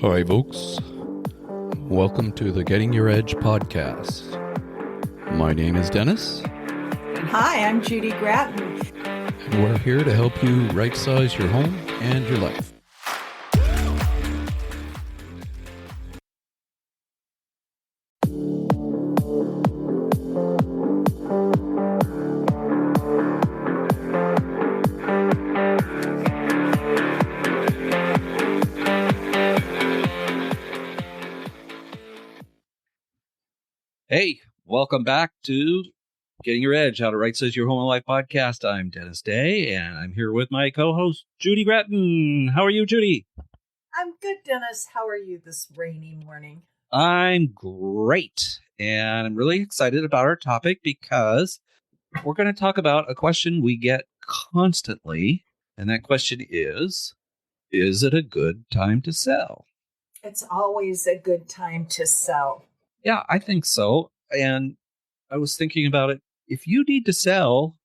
Hi, folks. Welcome to the Getting Your Edge podcast. My name is Dennis. And hi, I'm Judy Gratton. And we're here to help you right-size your home and your life. Hey, welcome back to Getting Your Edge, How to Right-Size Your Home and Life podcast. I'm Dennis Day, and I'm here with my co-host, Judy Gratton. How are you, Judy? I'm good, Dennis. How are you this rainy morning? I'm great, and I'm really excited about our topic because we're going to talk about a question we get constantly, and that question is it a good time to sell? It's always a good time to sell. Yeah, I think so, and I was thinking about it. If you need to sell.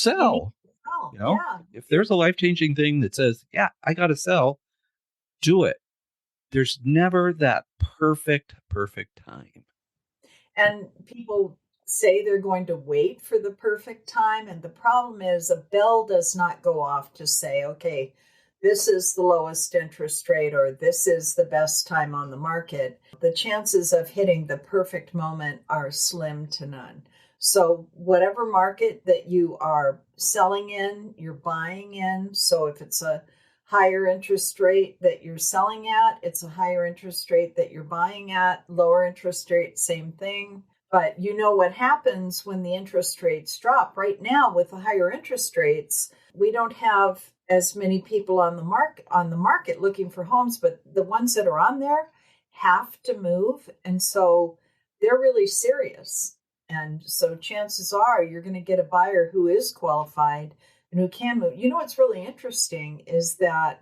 You know, yeah. If there's a life-changing thing that says, yeah, I got to sell, do it. There's never that perfect time. And people say they're going to wait for the perfect time. And the problem is a bell does not go off to say, okay, this is the lowest interest rate or this is the best time on the market. The chances of hitting the perfect moment are slim to none. So whatever market that you are selling in, you're buying in. So if it's a higher interest rate that you're selling at, it's a higher interest rate that you're buying at. Lower interest rate, same thing. But you know what happens when the interest rates drop. Right now with the higher interest rates, we don't have as many people on the market looking for homes, but the ones that are on there have to move. And so they're really serious. And so chances are you're going to get a buyer who is qualified and who can move. You know what's really interesting is that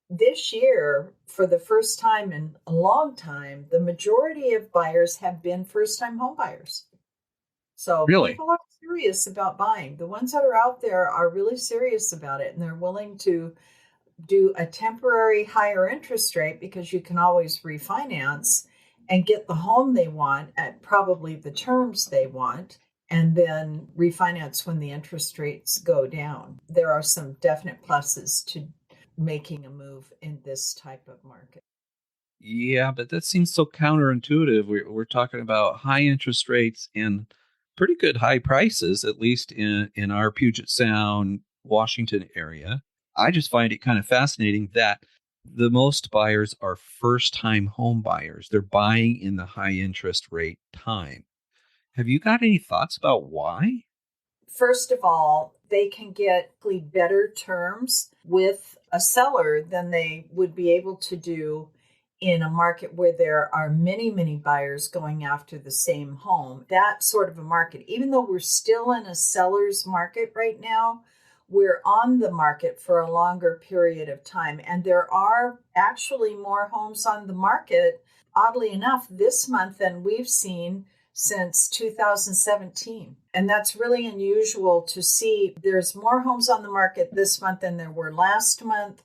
this year, for the first time in a long time, the majority of buyers have been first-time home buyers. So Really? People are serious about buying. The ones that are out there are really serious about it, and they're willing to do a temporary higher interest rate because you can always refinance and get the home they want at probably the terms they want, and then refinance when the interest rates go down. There are some definite pluses to making a move in this type of market. Yeah, but that seems so counterintuitive. We're talking about high interest rates and pretty good high prices, at least in our Puget Sound, Washington area. I just find it kind of fascinating that the most buyers are first-time home buyers. They're buying in the high interest rate time. Have you got any thoughts about why? First of all, they can get better terms with a seller than they would be able to do in a market where there are many, many buyers going after the same home. That sort of a market, even though we're still in a seller's market right now, we're on the market for a longer period of time. And there are actually more homes on the market, oddly enough, this month than we've seen since 2017. And that's really unusual to see. There's more homes on the market this month than there were last month.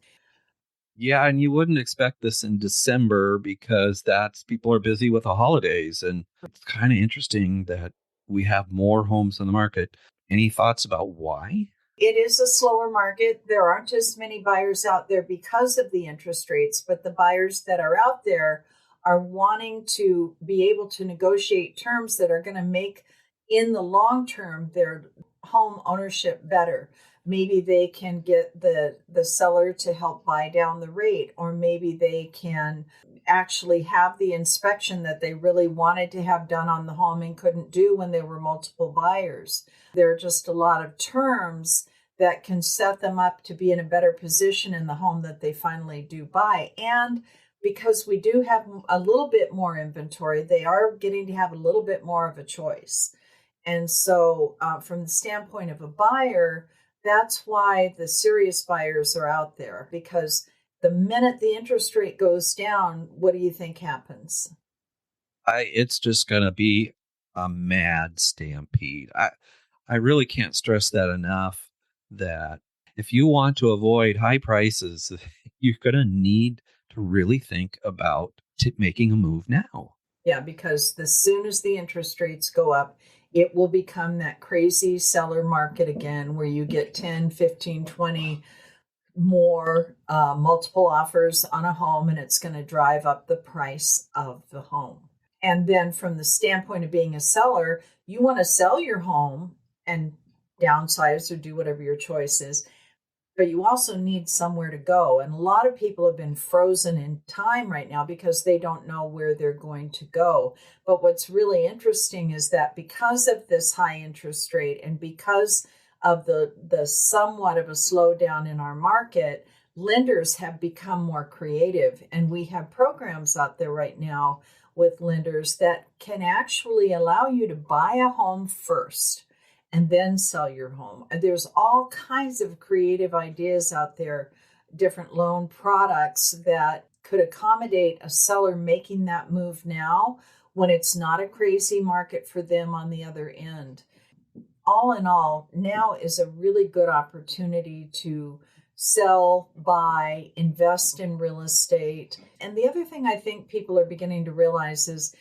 Yeah, and you wouldn't expect this in December because people are busy with the holidays. And it's kind of interesting that we have more homes on the market. Any thoughts about why? It is a slower market. There aren't as many buyers out there because of the interest rates, but the buyers that are out there are wanting to be able to negotiate terms that are going to make, in the long term, their home ownership better. Maybe they can get the seller to help buy down the rate, or maybe they can actually have the inspection that they really wanted to have done on the home and couldn't do when there were multiple buyers. There are just a lot of terms that can set them up to be in a better position in the home that they finally do buy. And because we do have a little bit more inventory, they are getting to have a little bit more of a choice. And so from the standpoint of a buyer, that's why the serious buyers are out there, because the minute the interest rate goes down, what do you think happens? It's just going to be a mad stampede. I really can't stress that enough, that if you want to avoid high prices, you're going to need to really think about making a move now. Yeah, because as soon as the interest rates go up, it will become that crazy seller market again where you get 10, 15, 20 more multiple offers on a home, and it's going to drive up the price of the home. And then from the standpoint of being a seller, you want to sell your home and downsize or do whatever your choice is, but you also need somewhere to go. And a lot of people have been frozen in time right now because they don't know where they're going to go. But what's really interesting is that because of this high interest rate and because of the somewhat of a slowdown in our market, lenders have become more creative. And we have programs out there right now with lenders that can actually allow you to buy a home first and then sell your home. And there's all kinds of creative ideas out there, different loan products that could accommodate a seller making that move now when it's not a crazy market for them on the other end. All in all, now is a really good opportunity to sell, buy, invest in real estate. And the other thing I think people are beginning to realize is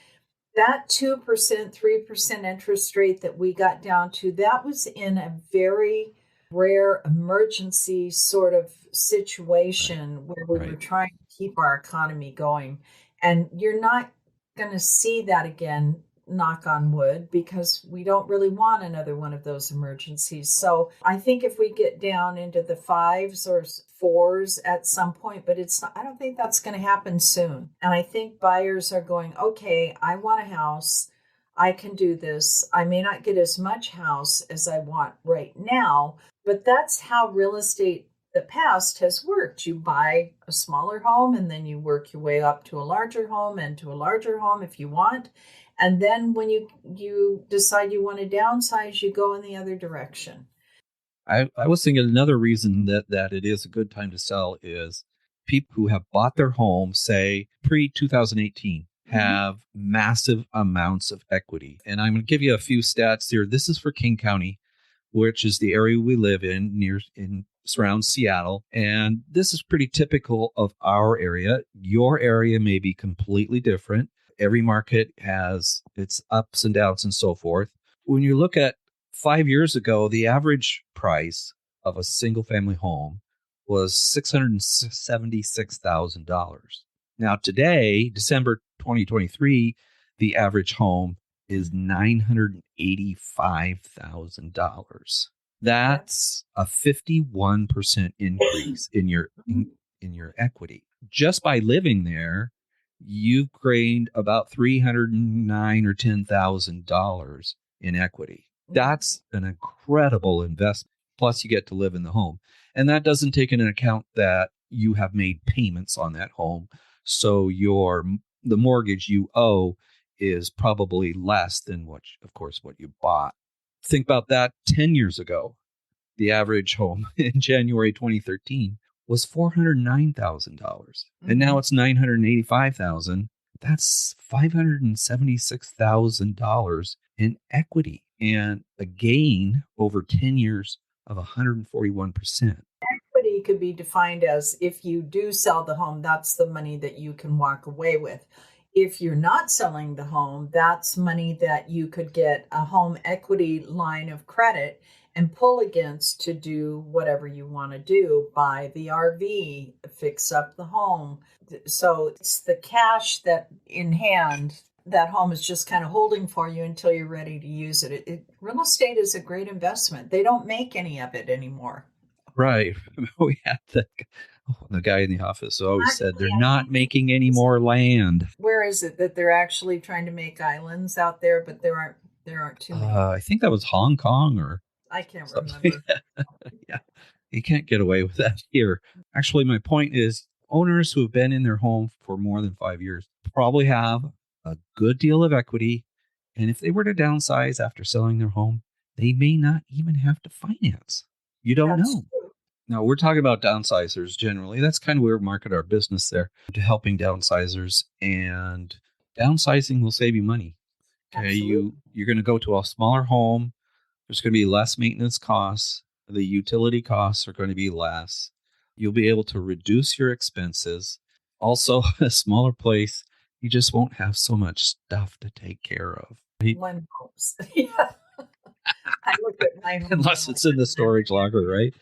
that 2%, 3% interest rate that we got down to, that was in a very rare emergency sort of situation where we were trying to keep our economy going. And you're not going to see that again, knock on wood, because we don't really want another one of those emergencies. So I think if we get down into the 5s or 4s at some point, but I don't think that's going to happen soon. And I think buyers are going, okay, I want a house. I can do this. I may not get as much house as I want right now, but that's how real estate the past has worked. You buy a smaller home and then you work your way up to a larger home and to a larger home if you want. And then when you decide you want to downsize, you go in the other direction. I was thinking another reason that it is a good time to sell is people who have bought their home, say pre-2018, have massive amounts of equity. And I'm going to give you a few stats here. This is for King County, which is the area we live in surrounds Seattle. And this is pretty typical of our area. Your area may be completely different. Every market has its ups and downs and so forth. When you look at 5 years ago, the average price of a single family home was $676,000. Now today, December 2023, the average home is $985,000. That's a 51% increase in your equity. Just by living there, you've gained about $309,000 or $10,000 in equity. That's an incredible investment. Plus, you get to live in the home. And that doesn't take into account that you have made payments on that home. So the mortgage you owe is probably less than what you bought. Think about that 10 years ago. The average home in January 2013 was $409,000. And now it's $985,000. That's $576,000 in equity and a gain over 10 years of 141%. Equity could be defined as if you do sell the home, that's the money that you can walk away with. If you're not selling the home, that's money that you could get a home equity line of credit and pull against to do whatever you want to do, buy the RV, fix up the home. So it's the cash that in hand that home is just kind of holding for you until you're ready to use it. Real estate is a great investment. They don't make any of it anymore. Right. We had the guy in the office always said they're not making any more land. Where is it that they're actually trying to make islands out there, but there aren't too many? I think that was Hong Kong or I can't remember. Yeah, you can't get away with that here. Actually, my point is owners who have been in their home for more than 5 years probably have a good deal of equity. And if they were to downsize after selling their home, they may not even have to finance. You don't know. True. Now, we're talking about downsizers generally. That's kind of where we market our business there, to helping downsizers. And downsizing will save you money. Okay, you're going to go to a smaller home. There's going to be less maintenance costs. The utility costs are going to be less. You'll be able to reduce your expenses. Also, a smaller place, you just won't have so much stuff to take care of. Right? One hopes. Yeah. I look at my home Unless now. it's in the storage locker, right?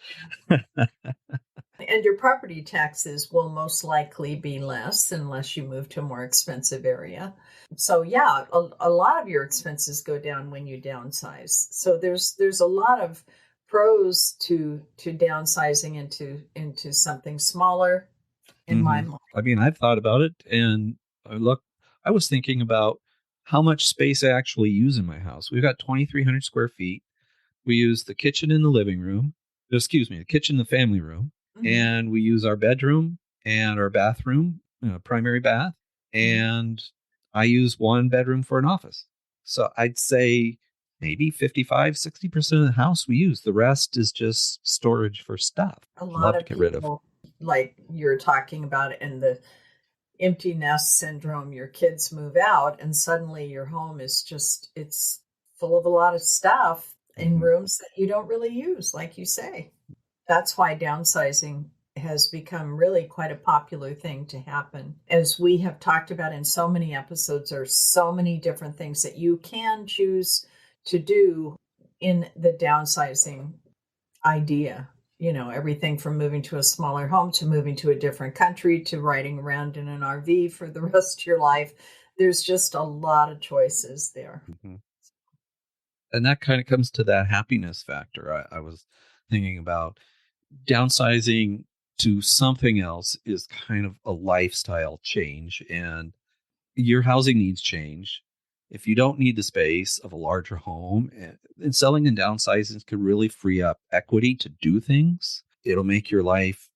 And your property taxes will most likely be less unless you move to a more expensive area. So yeah, a lot of your expenses go down when you downsize. So there's a lot of pros to downsizing into something smaller in my mind. I mean, I've thought about it, and I was thinking about how much space I actually use in my house. We've got 2,300 square feet. We use the kitchen in the living room, the kitchen, the family room, and we use our bedroom and our bathroom, primary bath, and I use one bedroom for an office. So I'd say maybe 55-60% of the house we use. The rest is just storage for stuff. A Love lot to of get rid of. people, like you're talking about, and the empty nest syndrome, your kids move out and suddenly your home is just, it's full of a lot of stuff in rooms that you don't really use, like you say. That's why downsizing has become really quite a popular thing to happen. As we have talked about in so many episodes, there are so many different things that you can choose to do in the downsizing idea. You know, everything from moving to a smaller home to moving to a different country to riding around in an RV for the rest of your life. There's just a lot of choices there. And that kind of comes to that happiness factor. I was thinking about downsizing to something else is kind of a lifestyle change, and your housing needs change. If you don't need the space of a larger home, and selling and downsizing could really free up equity to do things. It'll make your life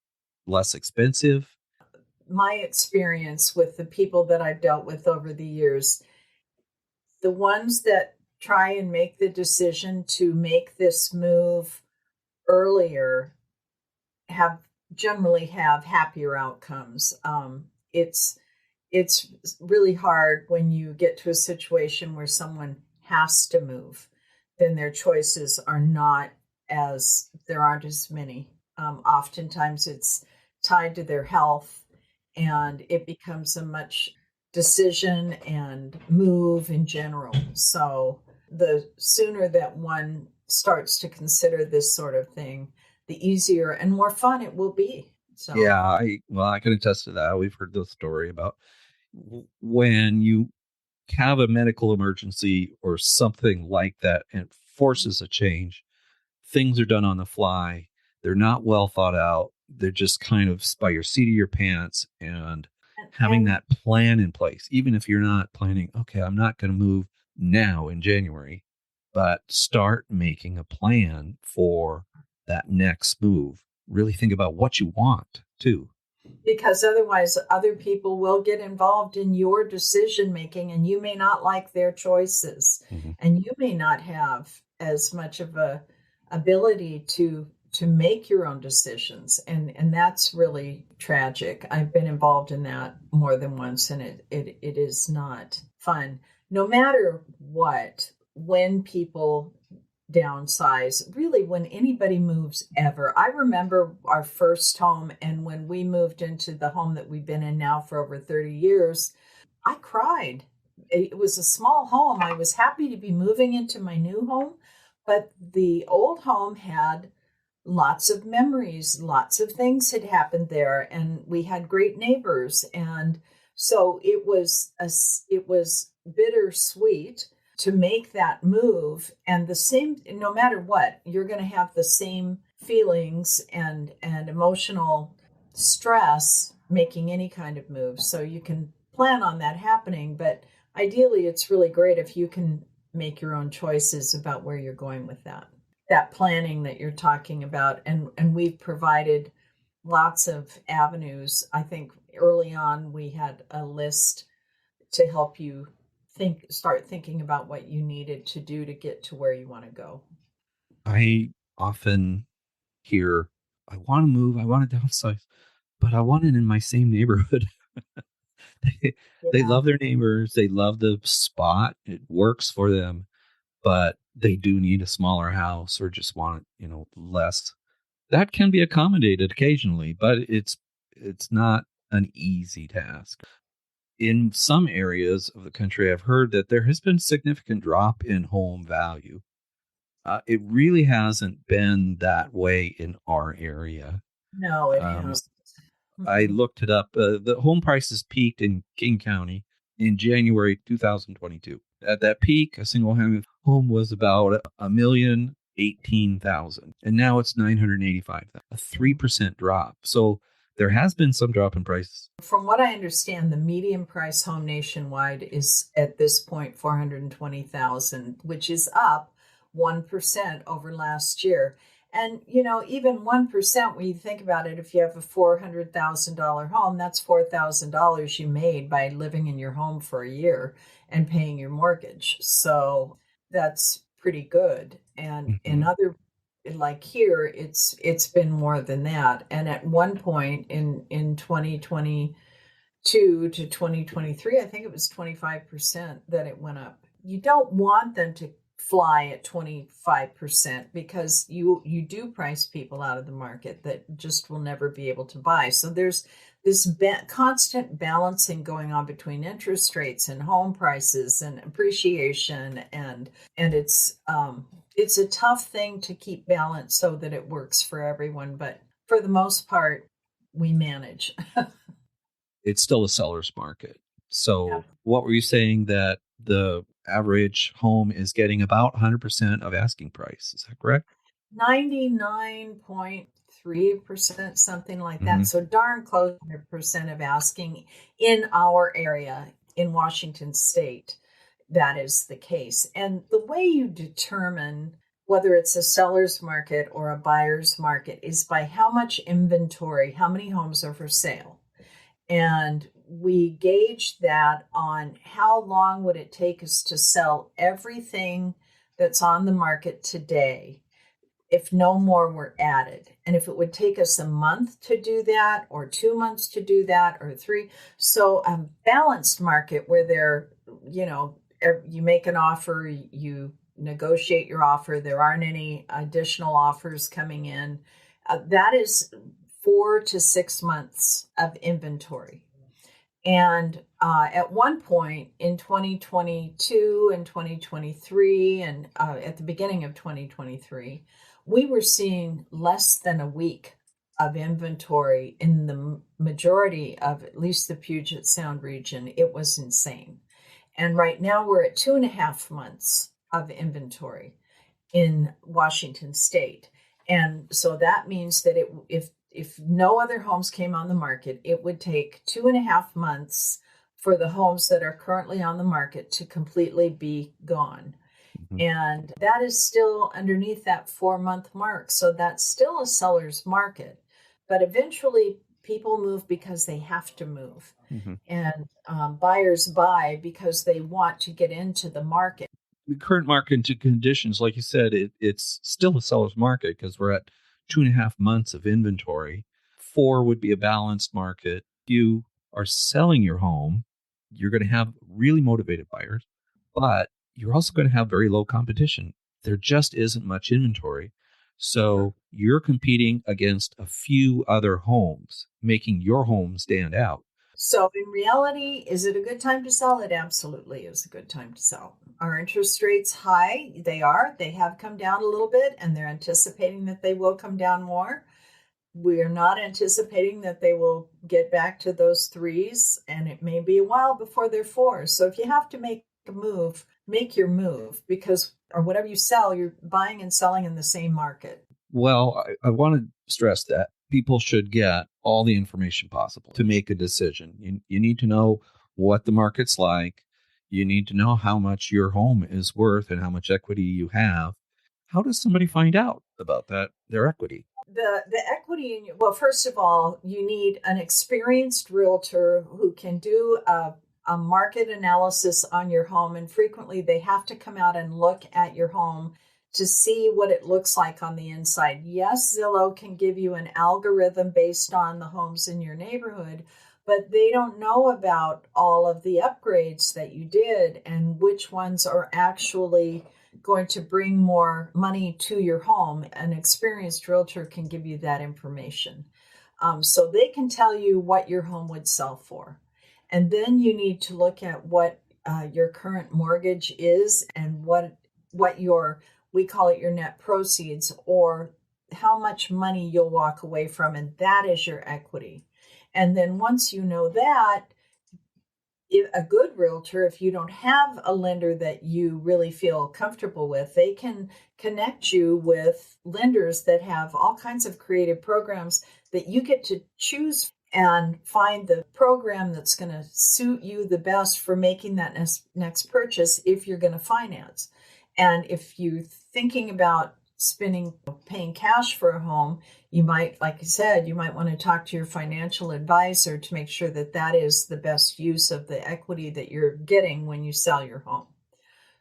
less expensive. My experience with the people that I've dealt with over the years, the ones that try and make the decision to make this move earlier generally have happier outcomes. It's really hard when you get to a situation where someone has to move, then their choices are not there aren't as many. Oftentimes it's tied to their health, and it becomes a much decision and move in general. So the sooner that one starts to consider this sort of thing, the easier and more fun it will be. So Yeah, I can attest to that. We've heard the story about when you have a medical emergency or something like that and it forces a change, things are done on the fly. They're not well thought out. They're just kind of by your seat of your pants, and having that plan in place, even if you're not planning, okay, I'm not going to move now in January, but start making a plan for that next move. Really think about what you want too. Because otherwise other people will get involved in your decision making, and you may not like their choices, and you may not have as much of a ability to make your own decisions, and that's really tragic. I've been involved in that more than once, and it is not fun. No matter what, when people downsize, really when anybody moves ever. I remember our first home, and when we moved into the home that we've been in now for over 30 years, I cried. It was a small home. I was happy to be moving into my new home, but the old home had lots of memories, lots of things had happened there, and we had great neighbors, and so it was bittersweet to make that move. And the same, no matter what, you're going to have the same feelings and emotional stress making any kind of move. So you can plan on that happening, but ideally it's really great if you can make your own choices about where you're going with that planning that you're talking about. And we've provided lots of avenues. I think early on we had a list to help you start thinking about what you needed to do to get to where you want to go. I often hear, I want to move, I want to downsize, but I want it in my same neighborhood. They love their neighbors. They love the spot. It works for them, but they do need a smaller house or just want, less. That can be accommodated occasionally, but it's not an easy task. In some areas of the country, I've heard that there has been significant drop in home value. It really hasn't been that way in our area. No, it Um, has. I looked it up. The home prices peaked in King County in January 2022. At that peak, a single home was about $1,018,000, and now it's $985,000, a 3% drop. So there has been some drop in prices. From what I understand, the median price home nationwide is at this point 420,000, which is up 1% over last year. And even 1%, when you think about it, if you have a $400,000 home, that's $4,000 you made by living in your home for a year and paying your mortgage. So that's pretty good. And in other, like here, it's been more than that. And at one point in 2022 to 2023, I think it was 25% that it went up. You don't want them to fly at 25% because you do price people out of the market that just will never be able to buy. So there's this constant balancing going on between interest rates and home prices and appreciation, and it's a tough thing to keep balance so that it works for everyone, but for the most part we manage. It's still a seller's market. So Yeah. what were you saying, that the average home is getting about 100% of asking price? Is that correct? 99.3%, something like Mm-hmm. that. So darn close to 100% of asking in our area in Washington State. That is the case. And the way you determine whether it's a seller's market or a buyer's market is by how much inventory, how many homes are for sale. And we gauge that on how long would it take us to sell everything that's on the market today if no more were added. And if it would take us a month to do that, or 2 months to do that, or 3. So a balanced market where you make an offer, you negotiate your offer, there aren't any additional offers coming in. That is 4 to 6 months of inventory. And at one point in 2022 and 2023, and at the beginning of 2023, we were seeing less than a week of inventory in the majority of at least the Puget Sound region. It was insane. And right now we're at 2.5 months of inventory in Washington State. And so that means that if no other homes came on the market, it would take 2.5 months for the homes that are currently on the market to completely be gone. Mm-hmm. And that is still underneath that 4-month mark. So that's still a seller's market. But eventually people move because they have to move. Mm-hmm. And buyers buy because they want to get into the market. The current market conditions, like you said, it's still a seller's market because we're at 2.5 months of inventory. 4 would be a balanced market. If you are selling your home, you're going to have really motivated buyers, but you're also going to have very low competition. There just isn't much inventory. So you're competing against a few other homes, making your home stand out. So in reality, is it a good time to sell? It absolutely is a good time to sell. Are interest rates high? They are. They have come down a little bit, and they're anticipating that they will come down more. We're not anticipating that they will get back to those 3s, and it may be a while before they're 4s. So if you have to make a move, make your move, because or whatever you sell, you're buying and selling in the same market. Well, I want to stress that people should get all the information possible to make a decision. You need to know what the market's like. You need to know how much your home is worth and how much equity you have. How does somebody find out about that, their equity? The equity, well, first of all, you need an experienced realtor who can do a market analysis on your home. And frequently they have to come out and look at your home to see what it looks like on the inside. Yes, Zillow can give you an algorithm based on the homes in your neighborhood, but they don't know about all of the upgrades that you did and which ones are actually going to bring more money to your home. An experienced realtor can give you that information. So they can tell you what your home would sell for. And then you need to look at what your current mortgage is and what we call it your net proceeds, or how much money you'll walk away from. And that is your equity. And then once you know that, a good realtor, if you don't have a lender that you really feel comfortable with, they can connect you with lenders that have all kinds of creative programs that you get to choose and find the program that's going to suit you the best for making that next purchase if you're going to finance. And if you're thinking about paying cash for a home, you might, like I said, you might want to talk to your financial advisor to make sure that that is the best use of the equity that you're getting when you sell your home.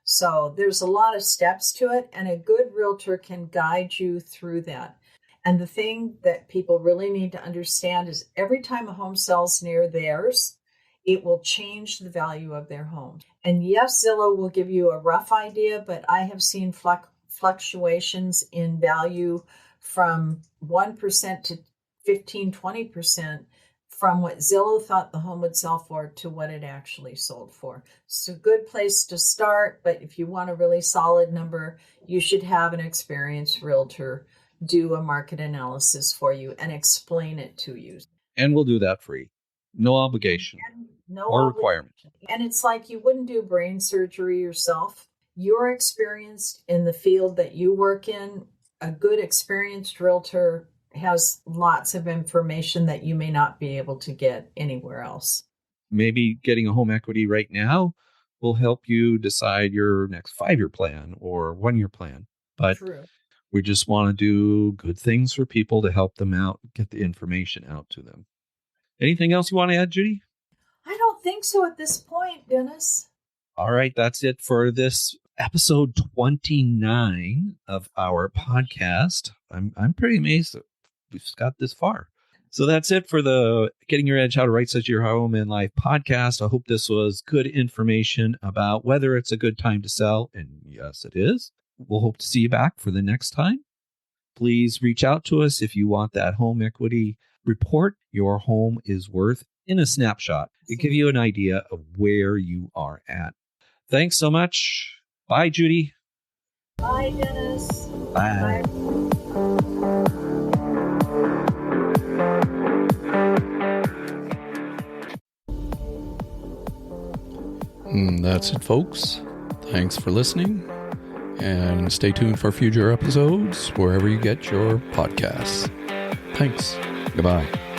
So there's a lot of steps to it, and a good realtor can guide you through that. And the thing that people really need to understand is every time a home sells near theirs, it will change the value of their home. And yes, Zillow will give you a rough idea, but I have seen fluctuations in value from 1% to 15-20% from what Zillow thought the home would sell for to what it actually sold for. It's a good place to start, but if you want a really solid number, you should have an experienced realtor do a market analysis for you and explain it to you. And we'll do that free. No obligation or requirement. And it's like you wouldn't do brain surgery yourself. You're experienced in the field that you work in. A good experienced realtor has lots of information that you may not be able to get anywhere else. Maybe getting a home equity right now will help you decide your next 5-year plan or 1-year plan. But True. We just want to do good things for people to help them out, get the information out to them. Anything else you want to add, Judy? I don't think so at this point, Dennis. All right, that's it for this episode 29 of our podcast. I'm pretty amazed that we've got this far. So that's it for the Getting Your Edge, How to Right Size Your Home and Life podcast. I hope this was good information about whether it's a good time to sell. And yes, it is. We'll hope to see you back for the next time. Please reach out to us if you want that home equity report your home is worth in a snapshot to give you an idea of where you are at. Thanks so much. Bye, Judy. Bye, Dennis. Bye. That's it, folks. Thanks for listening. And stay tuned for future episodes wherever you get your podcasts. Thanks. Goodbye.